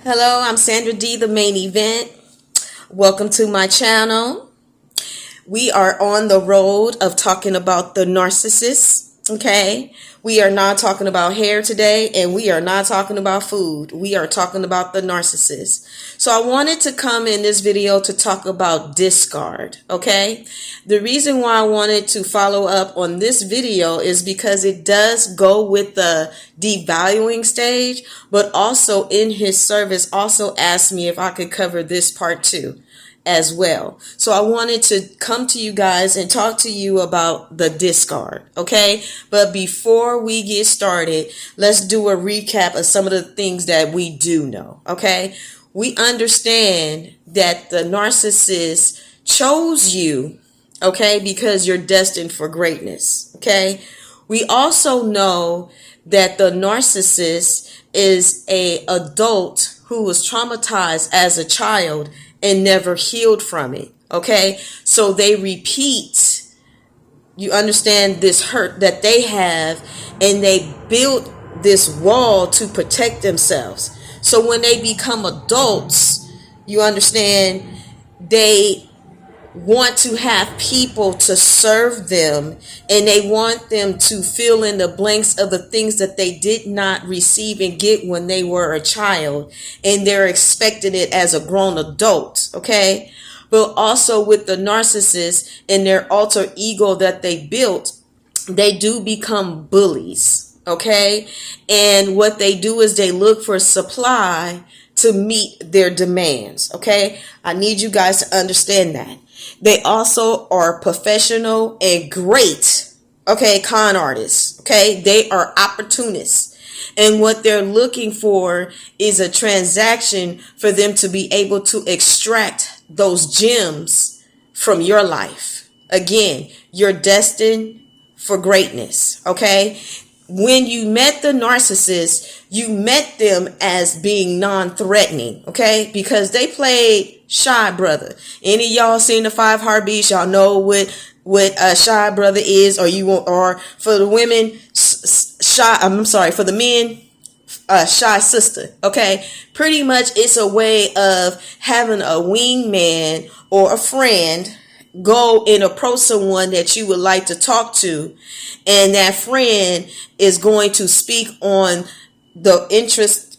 Hello, I'm Sandra D, the main event. Welcome to my channel. We are on the road of talking about the narcissist. Okay, we are not talking about hair today, and we are not talking about food. We are talking about the narcissist. So I wanted to come in this video to talk about discard. Okay, the reason why I wanted to follow up on this video is because it does go with the devaluing stage, but also in his service also asked me if I could cover this part too as well. So I wanted to come to you guys and talk to you about the discard. Okay, but before we get started, let's do a recap of some of the things that we do know. Okay, we understand that the narcissist chose you, okay, because you're destined for greatness. Okay, we also know that the narcissist is a adult who was traumatized as a child and never healed from it. Okay, so they repeat, you understand, this hurt that they have, and they built this wall to protect themselves. So when they become adults, you understand, they want to have people to serve them, and they want them to fill in the blanks of the things that they did not receive and get when they were a child, and they're expecting it as a grown adult. Okay, but also with the narcissist and their alter ego that they built, they do become bullies. Okay, and what they do is they look for supply to meet their demands. Okay, I need you guys to understand that. They also are professional and great, okay, con artists. Okay, they are opportunists, and what they're looking for is a transaction for them to be able to extract those gems from your life. Again, you're destined for greatness. Okay, when you met the narcissist, you met them as being non-threatening, okay? Because they played shy brother. Any of y'all seen the 5 Heartbeats? Y'all know what a shy brother is, or you want, or for the women, shy. I'm sorry, for the men, shy sister. Okay, pretty much it's a way of having a wingman or a friend go and approach someone that you would like to talk to, and that friend is going to speak on the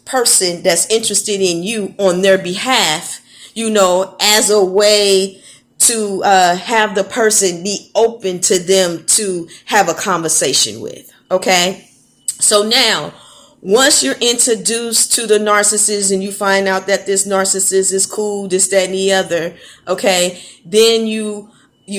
person that's interested in you on their behalf, you know, as a way to have the person be open to them to have a conversation with. Okay, so now once you're introduced to the narcissist and you find out that this narcissist is cool, this, that, and the other, okay, then you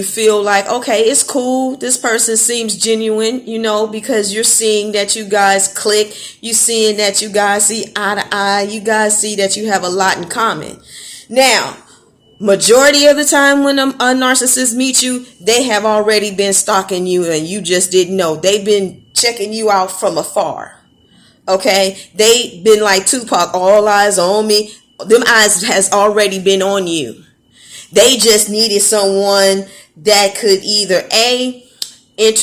feel like, okay, it's cool. This person seems genuine, you know, because you're seeing that you guys click. You're seeing that you guys see eye to eye. You guys see that you have a lot in common. Now, majority of the time when a narcissist meets you, they have already been stalking you and you just didn't know. They've been checking you out from afar. Okay, they been like Tupac, all eyes on me. Them eyes has already been on you. They just needed someone that could either get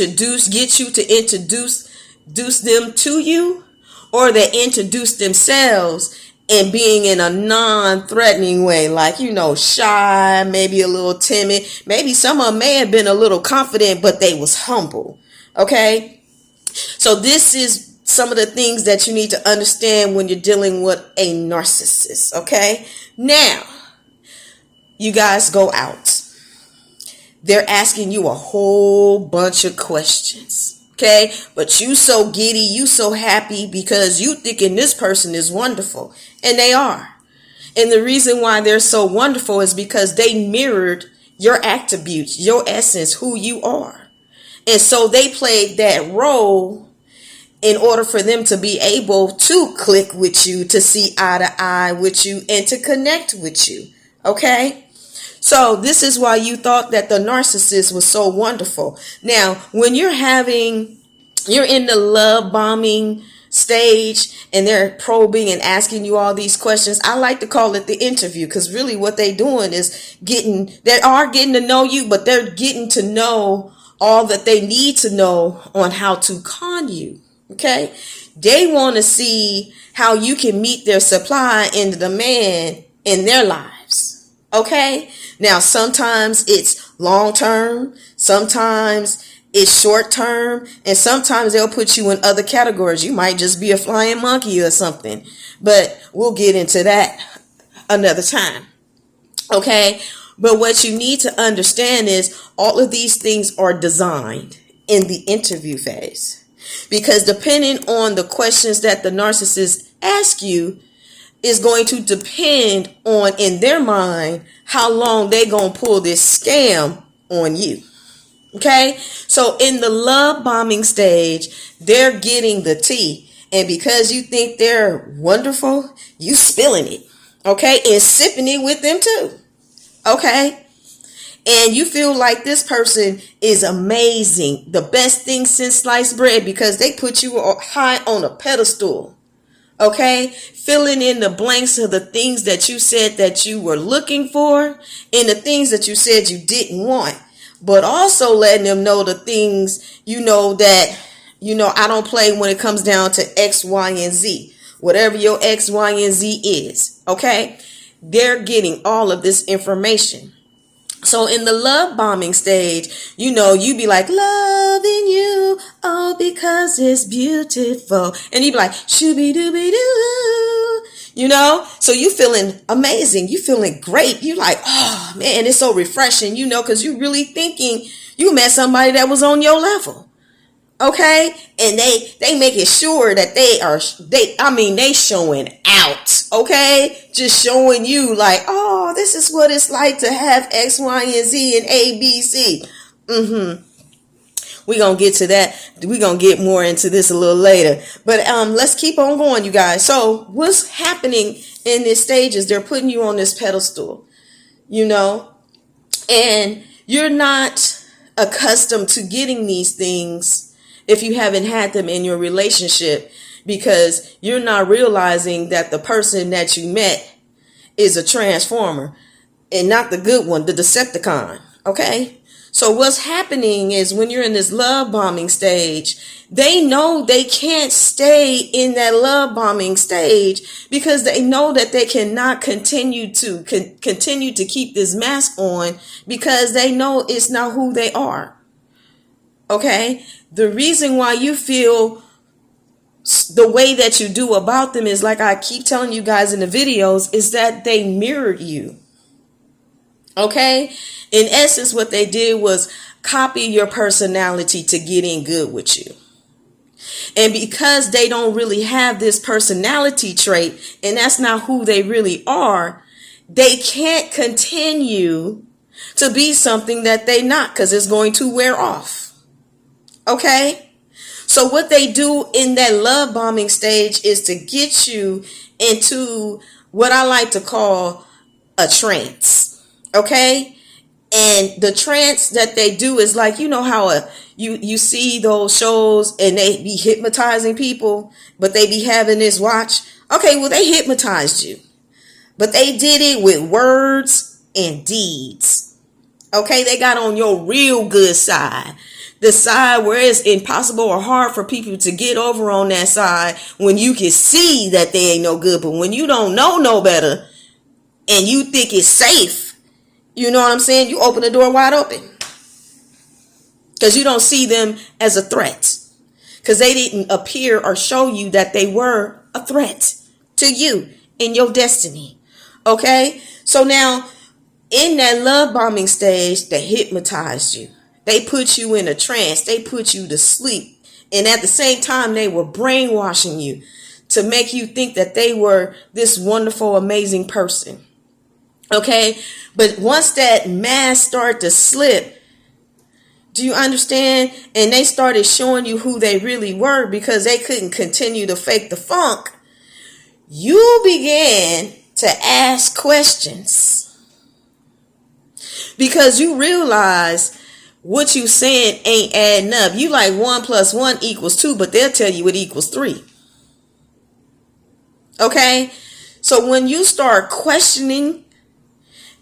you to introduce them to you, or they introduce themselves and being in a non-threatening way, like, you know, shy, maybe a little timid. Maybe some of them may have been a little confident, but they was humble. Okay, so this is some of the things that you need to understand when you're dealing with a narcissist. Okay, now you guys go out. They're asking you a whole bunch of questions. Okay, but you so giddy, you so happy because you thinking this person is wonderful, and they are. And the reason why they're so wonderful is because they mirrored your attributes, your essence, who you are. And so they played that role in order for them to be able to click with you, to see eye to eye with you, and to connect with you. Okay, so this is why you thought that the narcissist was so wonderful. Now, when you're in the love bombing stage and they're probing and asking you all these questions, I like to call it the interview, because really what they're doing is getting to know you, but they're getting to know all that they need to know on how to con you. Okay? They want to see how you can meet their supply and demand in their lives. Okay? Now, sometimes it's long term, sometimes it's short term, and sometimes they'll put you in other categories. You might just be a flying monkey or something, but we'll get into that another time. Okay? But what you need to understand is all of these things are designed in the interview phase. Because depending on the questions that the narcissist asks you is going to depend on, in their mind, how long they gonna pull this scam on you. Okay? So in the love bombing stage, they're getting the tea. And because you think they're wonderful, you spilling it. Okay? And sipping it with them too. Okay? And you feel like this person is amazing, the best thing since sliced bread, because they put you high on a pedestal. Okay? Filling in the blanks of the things that you said that you were looking for and the things that you said you didn't want. But also letting them know the things, that, I don't play when it comes down to X, Y, and Z. Whatever your X, Y, and Z is. Okay? They're getting all of this information. So in the love bombing stage, you be like, loving you, oh, because it's beautiful. And you be like, shooby-dooby-doo, so you feeling amazing. You feeling great. You like, oh, man, it's so refreshing, because you really thinking you met somebody that was on your level. Okay? And they making sure that they showing out. Okay? Just showing you like, oh, this is what it's like to have X, Y, and Z and A, B, C. We're going to get to that. We're going to get more into this a little later. But let's keep on going, you guys. So what's happening in this stage is they're putting you on this pedestal, and you're not accustomed to getting these things if you haven't had them in your relationship, because you're not realizing that the person that you met is a transformer and not the good one, the Decepticon. Okay? So what's happening is when you're in this love bombing stage, they know they can't stay in that love bombing stage because they know that they cannot continue to keep this mask on, because they know it's not who they are. Okay? The reason why you feel the way that you do about them is, like I keep telling you guys in the videos, is that they mirrored you. Okay? In essence, what they did was copy your personality to get in good with you. And because they don't really have this personality trait, and that's not who they really are, they can't continue to be something that they're not, because it's going to wear off. Okay? So what they do in that love bombing stage is to get you into what I like to call a trance. Okay? And the trance that they do is like, how you see those shows and they be hypnotizing people, but they be having this watch. Okay, well, they hypnotized you, but they did it with words and deeds. Okay? They got on your real good side. The side where it's impossible or hard for people to get over on that side, when you can see that they ain't no good. But when you don't know no better and you think it's safe, you know what I'm saying? You open the door wide open because you don't see them as a threat, because they didn't appear or show you that they were a threat to you in your destiny. Okay? So now in that love bombing stage, they hypnotized you. They put you in a trance. They put you to sleep. And at the same time, they were brainwashing you to make you think that they were this wonderful, amazing person. Okay? But once that mask started to slip, do you understand? And they started showing you who they really were, because they couldn't continue to fake the funk. You began to ask questions because you realize what you saying ain't adding up. You like 1 + 1 = 2, but they'll tell you it equals 3. Okay? So when you start questioning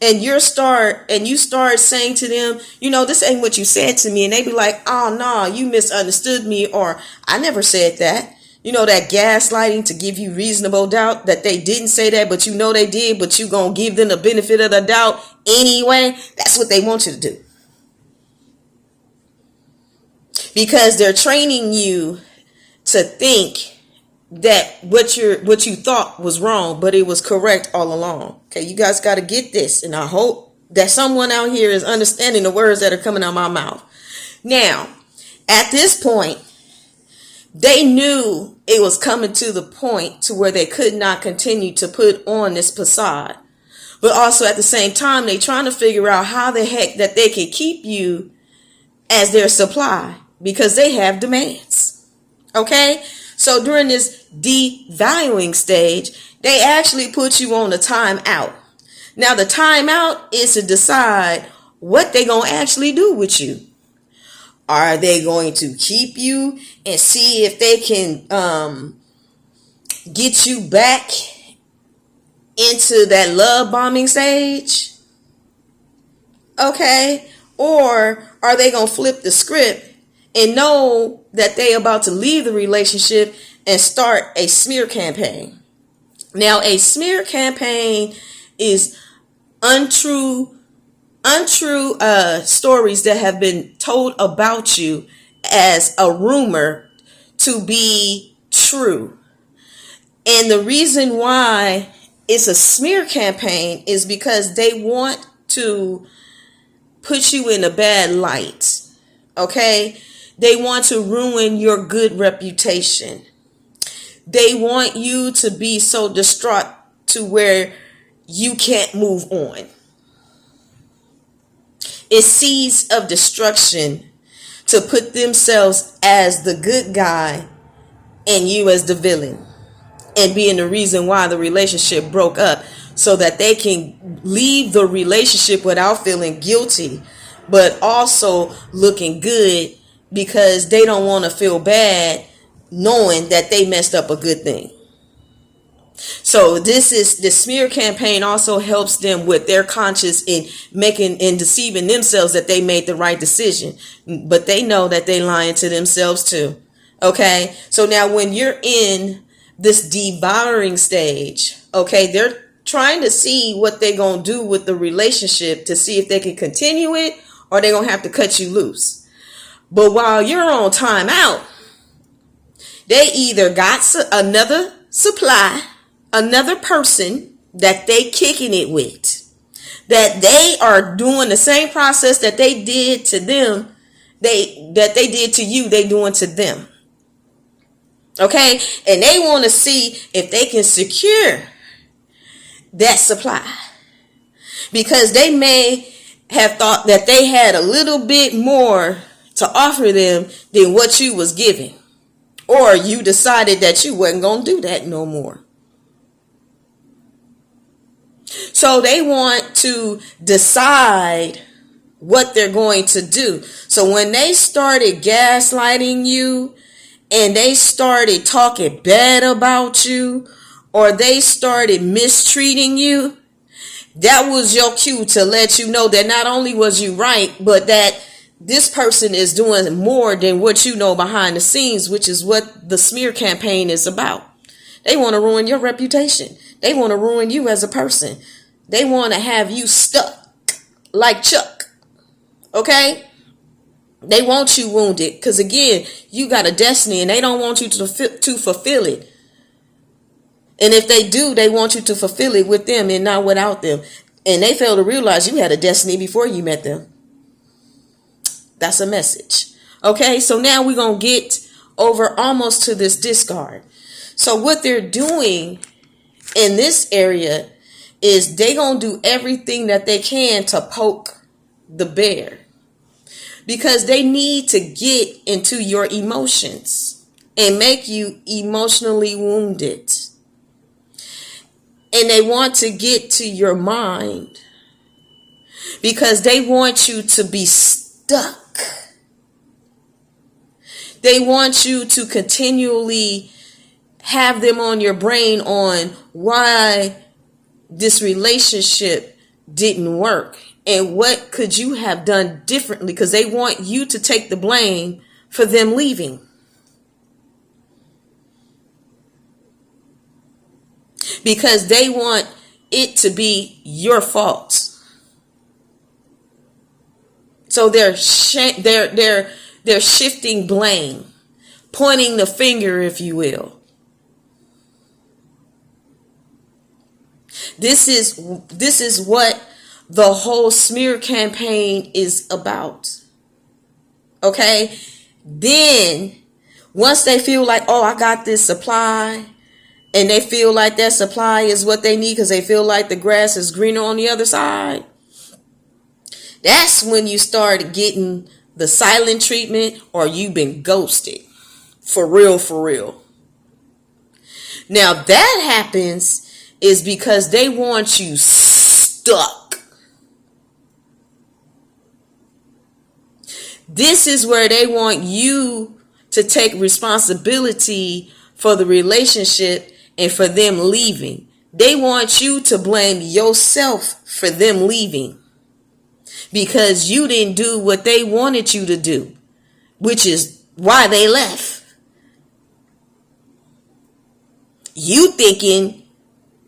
and you start saying to them, this ain't what you said to me, and they be like, oh no, you misunderstood me, or I never said that. That gaslighting to give you reasonable doubt that they didn't say that, but they did, but you gonna give them the benefit of the doubt anyway. That's what they want you to do, because they're training you to think that what you thought was wrong, but it was correct all along. Okay, you guys got to get this, and I hope that someone out here is understanding the words that are coming out of my mouth. Now, at this point, they knew it was coming to the point to where they could not continue to put on this facade, but also at the same time, they trying to figure out how the heck that they can keep you as their supply, because they have demands. Okay, so during this devaluing stage, they actually put you on a timeout. Now, the timeout is to decide what they're going to actually do with you. Are they going to keep you and see if they can get you back into that love bombing stage? Okay, or are they going to flip the script and know that they about to leave the relationship and start a smear campaign? Now, a smear campaign is untrue stories that have been told about you as a rumor to be true. And the reason why it's a smear campaign is because they want to put you in a bad light. Okay? They want to ruin your good reputation. They want you to be so distraught to where you can't move on. It's seeds of destruction to put themselves as the good guy and you as the villain, and being the reason why the relationship broke up, so that they can leave the relationship without feeling guilty, but also looking good, because they don't want to feel bad knowing that they messed up a good thing. So the smear campaign also helps them with their conscience in making and deceiving themselves that they made the right decision, but they know that they lying to themselves too. Okay, so now when you're in this devouring stage, okay, they're trying to see what they're gonna do with the relationship to see if they can continue it, or they're gonna have to cut you loose. But while you're on timeout, they either got another supply, another person that they kicking it with, that they are doing the same process that they did to them, that they did to you, they doing to them. Okay, and they want to see if they can secure that supply, because they may have thought that they had a little bit more to offer them than what you was giving, or you decided that you wasn't going to do that no more. So they want to decide what they're going to do. So when they started gaslighting you, and they started talking bad about you, or they started mistreating you, that was your cue to let you know that not only was you right, but that this person is doing more than what you know behind the scenes, which is what the smear campaign is about. They want to ruin your reputation. They want to ruin you as a person. They want to have you stuck like Chuck. Okay? They want you wounded, because again, you got a destiny and they don't want you to fulfill it. And if they do, they want you to fulfill it with them and not without them. And they fail to realize you had a destiny before you met them. That's a message. Okay, so now we're going to get over almost to this discard. So what they're doing in this area is they going to do everything that they can to poke the bear, because they need to get into your emotions and make you emotionally wounded. And they want to get to your mind, because they want you to be stuck. They want you to continually have them on your brain on why this relationship didn't work? And what could you have done differently? Because they want you to take the blame for them leaving. Because they want it to be your fault. So they're shifting blame, pointing the finger, if you will. This is what the whole smear campaign is about. Okay? Then once they feel like, oh, I got this supply, and they feel like that supply is what they need because they feel like the grass is greener on the other side, that's when you start getting the silent treatment, or you've been ghosted. For real, for real. Now that happens is because they want you stuck. This is where they want you to take responsibility for the relationship and for them leaving. They want you to blame yourself for them leaving. Because you didn't do what they wanted you to do, which is why they left. You thinking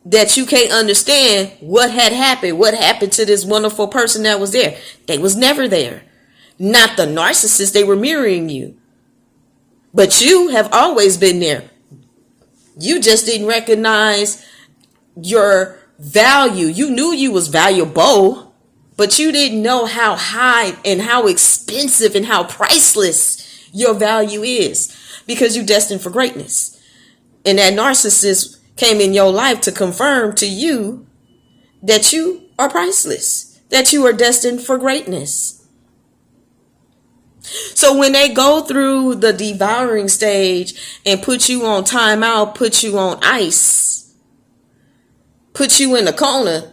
that you can't understand what had happened, what happened to this wonderful person that was there. They was never there. Not the narcissist, they were mirroring you. But you have always been there. You just didn't recognize your value. You knew you was valuable, but you didn't know how high and how expensive and how priceless your value is, because you're destined for greatness. And that narcissist came in your life to confirm to you that you are priceless, that you are destined for greatness. So when they go through the devouring stage and put you on timeout, put you on ice, put you in the corner,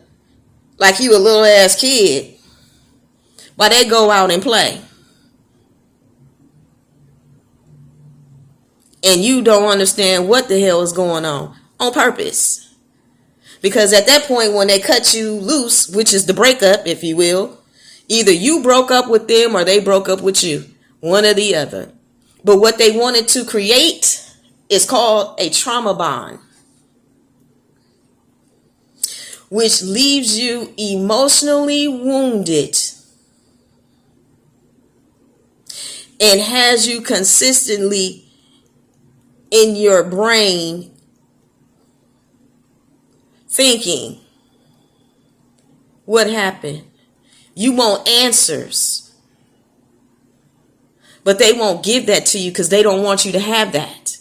like you a little ass kid, while they go out and play. And you don't understand what the hell is going on purpose. Because at that point, when they cut you loose, which is the breakup, if you will, either you broke up with them or they broke up with you. One or the other. But what they wanted to create is called a trauma bond, which leaves you emotionally wounded and has you consistently in your brain thinking, what happened? You want answers, but they won't give that to you because they don't want you to have that.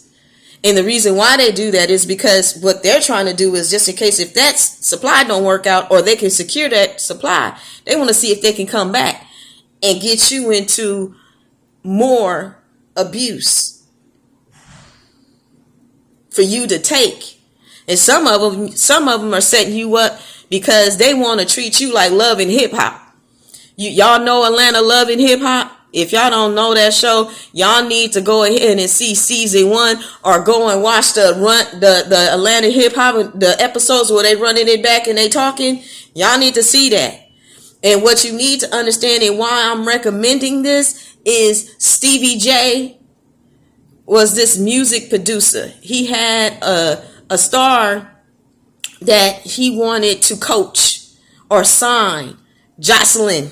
And the reason why they do that is because what they're trying to do is, just in case if that supply don't work out, or they can secure that supply, they want to see if they can come back and get you into more abuse for you to take. And some of them are setting you up because they want to treat you like Love and Hip Hop. Y'all know Atlanta Love and Hip Hop? If y'all don't know that show, y'all need to go ahead and see season 1, or go and watch the Atlanta Hip Hop, the episodes where they running it back and they talking. Y'all need to see that. And what you need to understand, and why I'm recommending this, is Stevie J was this music producer. He had a star that he wanted to coach or sign, Jocelyn,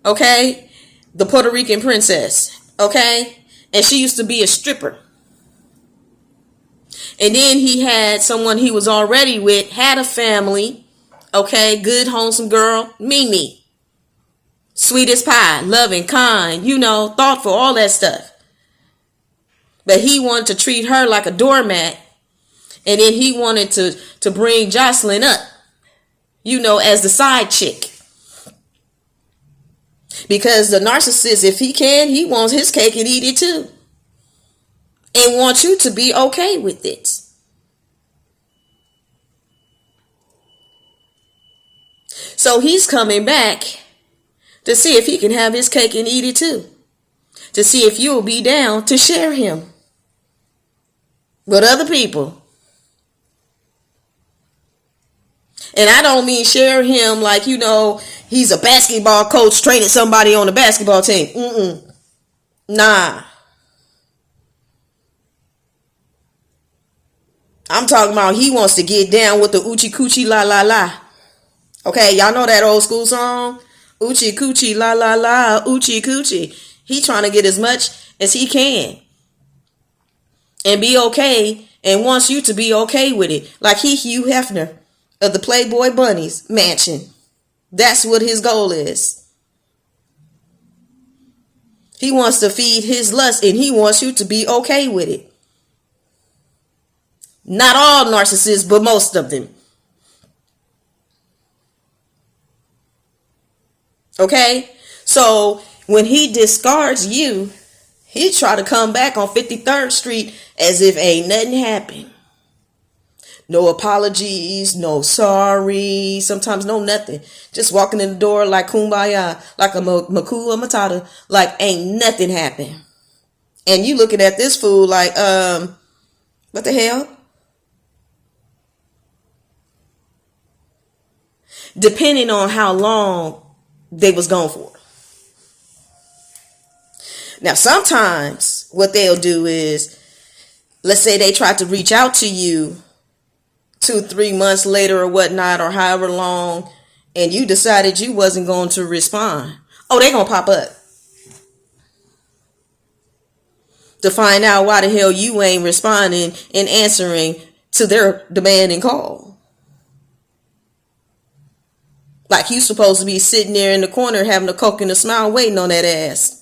okay, the Puerto Rican princess, okay, and she used to be a stripper. And then he had someone he was already with, had a family, okay, good, wholesome girl, Mimi, sweet as pie, loving, kind, thoughtful, all that stuff. But he wanted to treat her like a doormat, and then he wanted to bring Jocelyn up, as the side chick. Because the narcissist, if he can, he wants his cake and eat it too. And wants you to be okay with it. So he's coming back to see if he can have his cake and eat it too. To see if you'll be down to share him with other people. And I don't mean share him like, he's a basketball coach training somebody on the basketball team. Nah. I'm talking about he wants to get down with the Oochie Coochie La La La. Okay, y'all know that old school song? Oochie Coochie La La La, Oochie Coochie. He trying to get as much as he can. And be okay, and wants you to be okay with it. Like Hugh Hefner of the Playboy Bunnies mansion. That's what his goal is. He wants to feed his lust, and he wants you to be okay with it. Not all narcissists, but most of them. Okay? So when he discards you, he try to come back on 53rd Street as if ain't nothing happened. No apologies, no sorry, sometimes no nothing. Just walking in the door like kumbaya, like a makula matata, like ain't nothing happened. And you looking at this fool like, what the hell? Depending on how long they was gone for. Now, sometimes what they'll do is, let's say they tried to reach out to you 2-3 months later or whatnot, or however long, and you decided you wasn't going to respond. Oh, they gonna pop up to find out why the hell you ain't responding and answering to their demand and call. Like you supposed to be sitting there in the corner having a Coke and a smile waiting on that ass.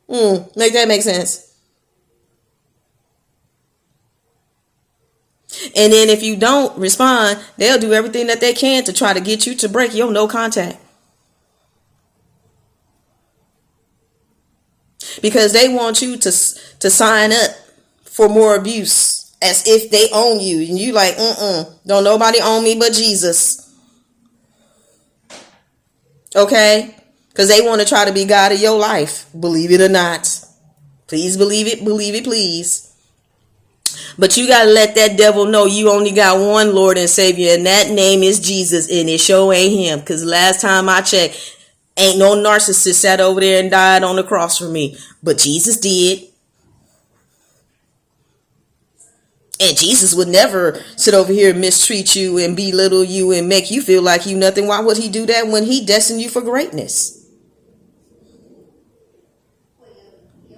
Make that make sense? And then if you don't respond, they'll do everything that they can to try to get you to break your no contact. Because they want you to sign up for more abuse as if they own you. And you like, don't nobody own me but Jesus. Okay? Because they want to try to be God of your life. Believe it or not. Please believe it. Believe it, please. But you got to let that devil know you only got one Lord and Savior. And that name is Jesus. And it sure ain't him. Because last time I checked, ain't no narcissist sat over there and died on the cross for me. But Jesus did. And Jesus would never sit over here and mistreat you and belittle you and make you feel like you nothing. Why would he do that when he destined you for greatness?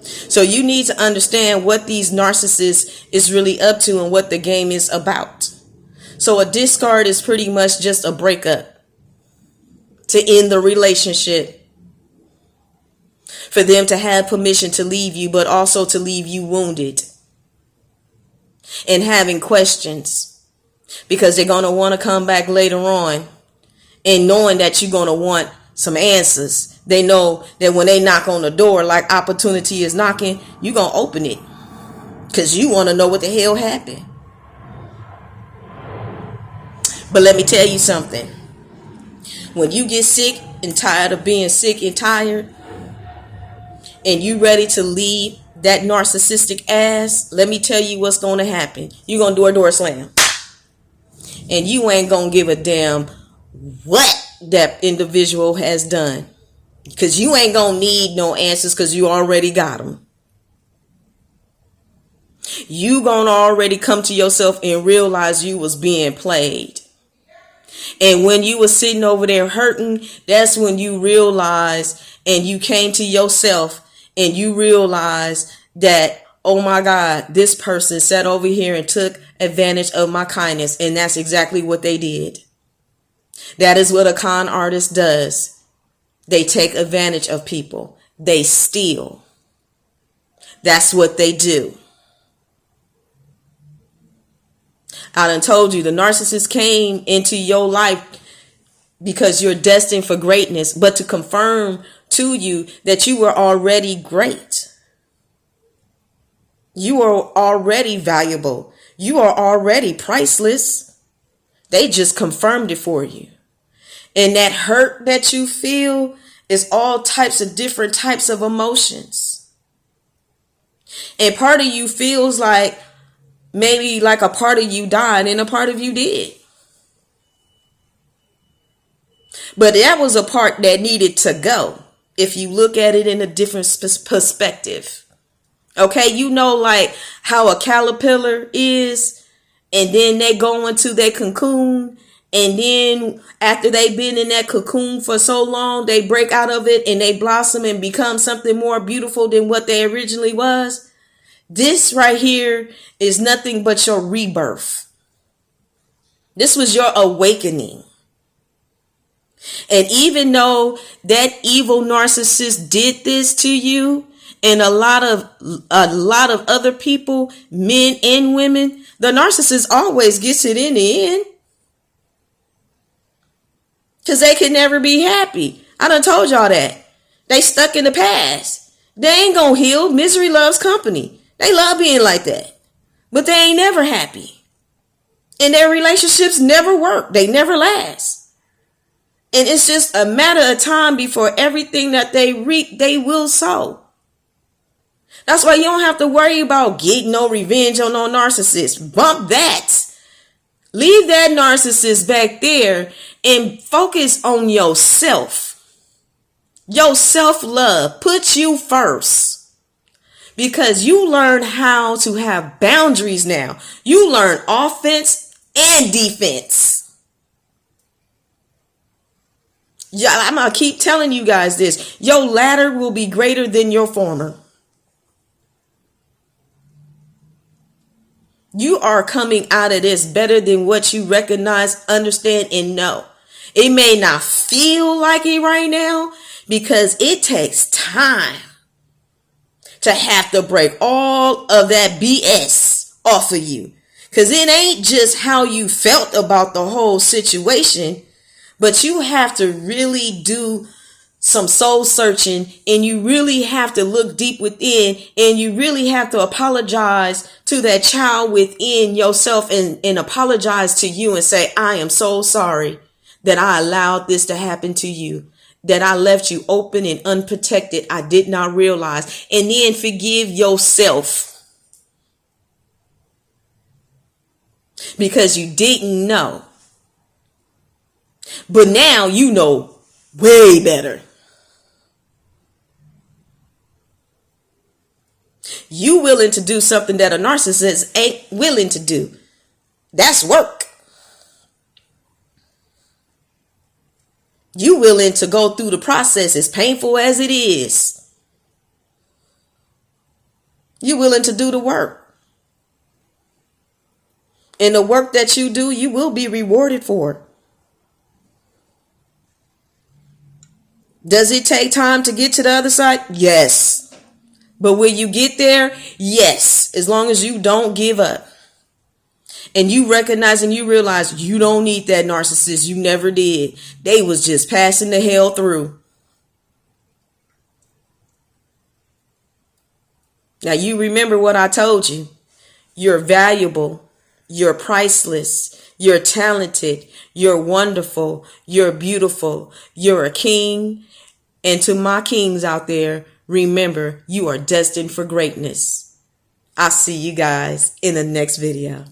So you need to understand what these narcissists is really up to and what the game is about. So a discard is pretty much just a breakup to end the relationship. For them to have permission to leave you, but also to leave you wounded. And having questions. Because they're going to want to come back later on. And knowing that you're going to want some answers. They know that when they knock on the door, like opportunity is knocking, you're going to open it. Because you want to know what the hell happened. But let me tell you something. When you get sick and tired of being sick and tired, and you ready to leave that narcissistic ass, let me tell you what's going to happen. You're going to do a door slam. And you ain't going to give a damn what that individual has done. Because you ain't going to need no answers because you already got them. You going to already come to yourself and realize you was being played. And when you was sitting over there hurting, that's when you realized and you came to yourself and you realized that, oh my God, this person sat over here and took advantage of my kindness. And that's exactly what they did. That is what a con artist does. They take advantage of people. They steal. That's what they do. I done told you the narcissist came into your life because you're destined for greatness, but to confirm to you that you were already great. You are already valuable. You are already priceless. They just confirmed it for you. And that hurt that you feel is all types of different types of emotions. And part of you feels like maybe like a part of you died and a part of you did. But that was a part that needed to go if you look at it in a different perspective. Okay, you know, like how a caterpillar is, and then they go into their cocoon, and then after they've been in that cocoon for so long, they break out of it and they blossom and become something more beautiful than what they originally was. This right here is nothing but your rebirth. This was your awakening. And even though that evil narcissist did this to you, and a lot of other people, men and women, the narcissist always gets it in the end. Because they can never be happy. I done told y'all that. They stuck in the past. They ain't gonna heal. Misery loves company. They love being like that. But they ain't never happy. And their relationships never work. They never last. And it's just a matter of time before everything that they reap, they will sow. That's why you don't have to worry about getting no revenge on no narcissist. Bump that. Leave that narcissist back there and focus on yourself. Your self-love. Put you first. Because you learn how to have boundaries now. You learn offense and defense. Yeah, I'm going to keep telling you guys this. Your latter will be greater than your former. You are coming out of this better than what you recognize, understand, and know. It may not feel like it right now because it takes time to have to break all of that BS off of you. Because it ain't just how you felt about the whole situation, but you have to really do some soul searching, and you really have to look deep within, and you really have to apologize to that child within yourself and apologize to you and say, I am so sorry that I allowed this to happen to you, that I left you open and unprotected. I did not realize. And then forgive yourself because you didn't know. But now you know way better. You willing to do something that a narcissist ain't willing to do. That's work. You willing to go through the process as painful as it is. You willing to do the work. And the work that you do, you will be rewarded for. Does it take time to get to the other side? Yes. But when you get there, yes, as long as you don't give up and you recognize and you realize you don't need that narcissist. You never did. They was just passing the hell through. Now you remember what I told you. You're valuable. You're priceless. You're talented. You're wonderful. You're beautiful. You're a king. And to my kings out there, remember, you are destined for greatness. I'll see you guys in the next video.